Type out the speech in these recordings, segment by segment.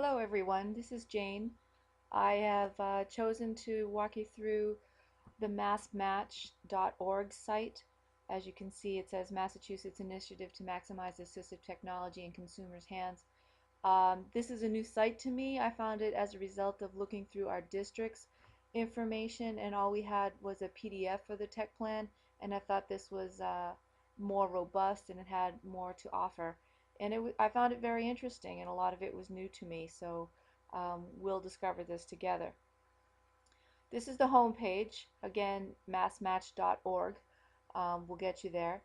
Hello everyone, this is Jane. I have chosen to walk you through the massmatch.org site. As you can see, it says Massachusetts Initiative to Maximize Assistive Technology in Consumers' Hands. This is a new site to me. I found it as a result of looking through our district's information, and all we had was a PDF for the tech plan, and I thought this was more robust and it had more to offer. And I found it very interesting, and a lot of it was new to me, so we'll discover this together. This is the home page, again, massmatch.org. Will get you there.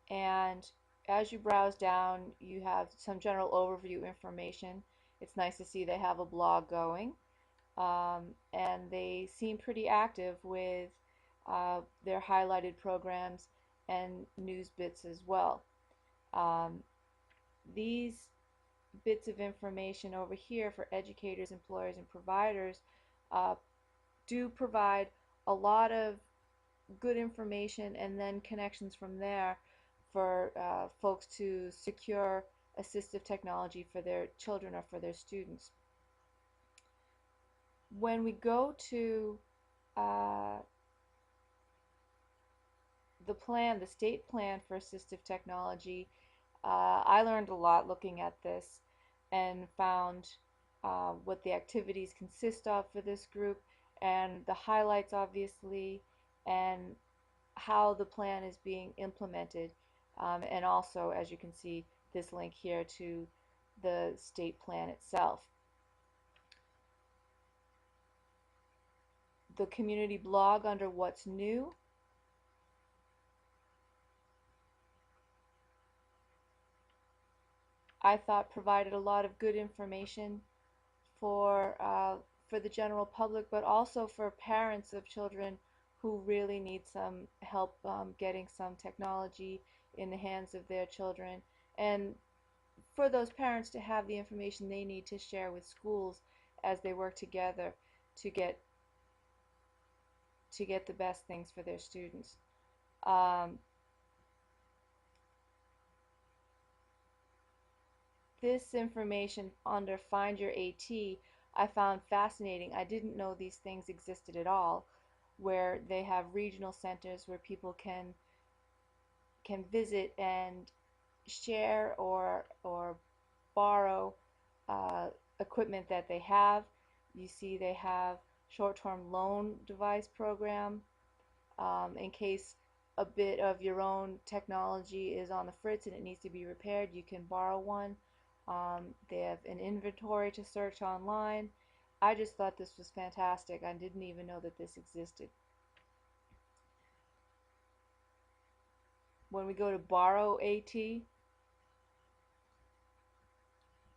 And as you browse down, you have some general overview information. It's nice to see they have a blog going. And they seem pretty active with their highlighted programs and news bits as well. These bits of information over here for educators, employers, and providers uh, do provide a lot of good information and then connections from there for folks to secure assistive technology for their children or for their students. When we go to uh, the state plan for assistive technology, I learned a lot looking at this and found what the activities consist of for this group and the highlights, obviously, and how the plan is being implemented, and also, as you can see, this link here to the state plan itself. The community blog under what's new, I thought provided a lot of good information for the general public, but also for parents of children who really need some help getting some technology in the hands of their children, and for those parents to have the information they need to share with schools as they work together to get the best things for their students. Um, this information under Find Your AT I found fascinating. I didn't know these things existed at all, where they have regional centers where people can visit and share or borrow equipment that they have. You see they have short-term loan device program in case a bit of your own technology is on the fritz and it needs to be repaired, you can borrow one. They have an inventory to search online. I just thought this was fantastic. I didn't even know that this existed. When we go to borrow AT,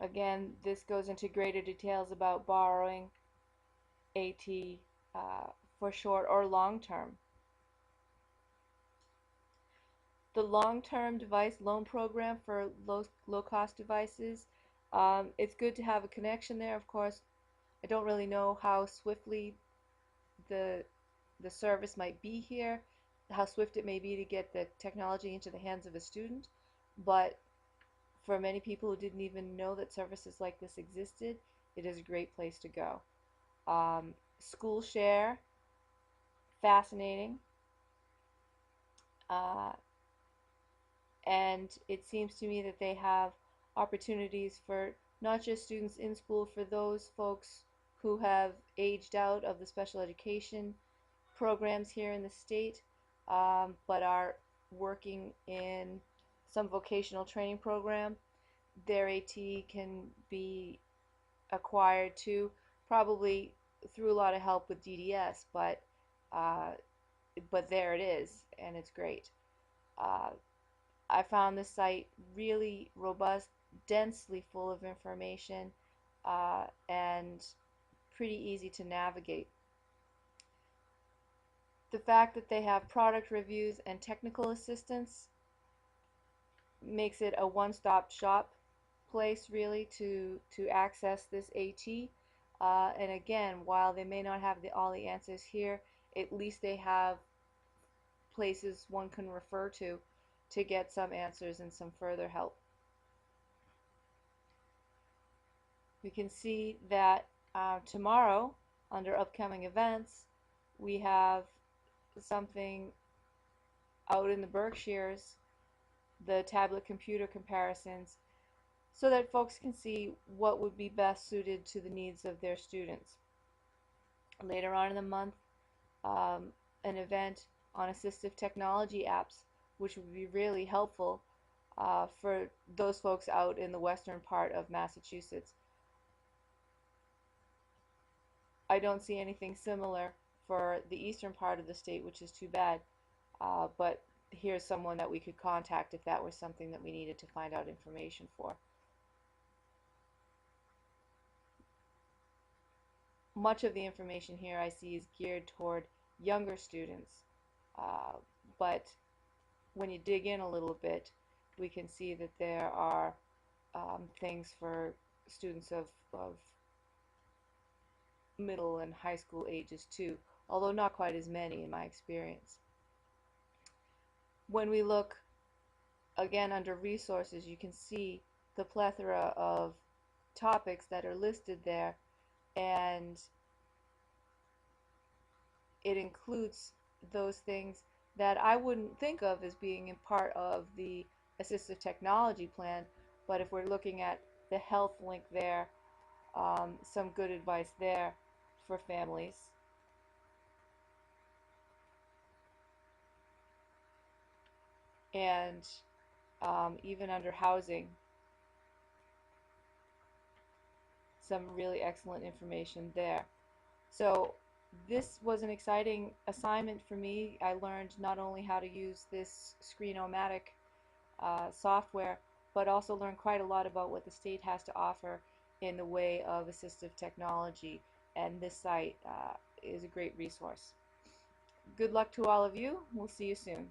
again, this goes into greater details about borrowing AT for short or long term. The long-term device loan program for low-cost devices, it's good to have a connection there. Of course, I don't really know how swiftly the service might be here, how swift it may be to get the technology into the hands of a student, but for many people who didn't even know that services like this existed, it is a great place to go. School share, fascinating. Uh, and it seems to me that they have opportunities for not just students in school, for those folks who have aged out of the special education programs here in the state, but are working in some vocational training program. Their AT can be acquired too, probably through a lot of help with DDS, uh, but there it is, and it's great. Uh, I found this site really robust, densely full of information, and pretty easy to navigate. The fact that they have product reviews and technical assistance makes it a one-stop shop place really to access this AT. And again, while they may not have all the answers here, at least they have places one can refer to get some answers and some further help. We can see that tomorrow, under upcoming events, we have something out in the Berkshires, the tablet computer comparisons, so that folks can see what would be best suited to the needs of their students. Later on in the month, an event on assistive technology apps, which would be really helpful for those folks out in the western part of Massachusetts. I don't see anything similar for the eastern part of the state, which is too bad. But here's someone that we could contact if that was something that we needed to find out information for. Much of the information here I see is geared toward younger students, uh, but when you dig in a little bit, we can see that there are things for students of middle and high school ages too, although not quite as many in my experience. When we look again under resources, you can see the plethora of topics that are listed there, and it includes those things that I wouldn't think of as being in part of the assistive technology plan, but if we're looking at the health link there, some good advice there for families. And even under housing, some really excellent information there. So this was an exciting assignment for me. I learned not only how to use this Screen-O-Matic software, but also learned quite a lot about what the state has to offer in the way of assistive technology, and this site is a great resource. Good luck to all of you. We'll see you soon.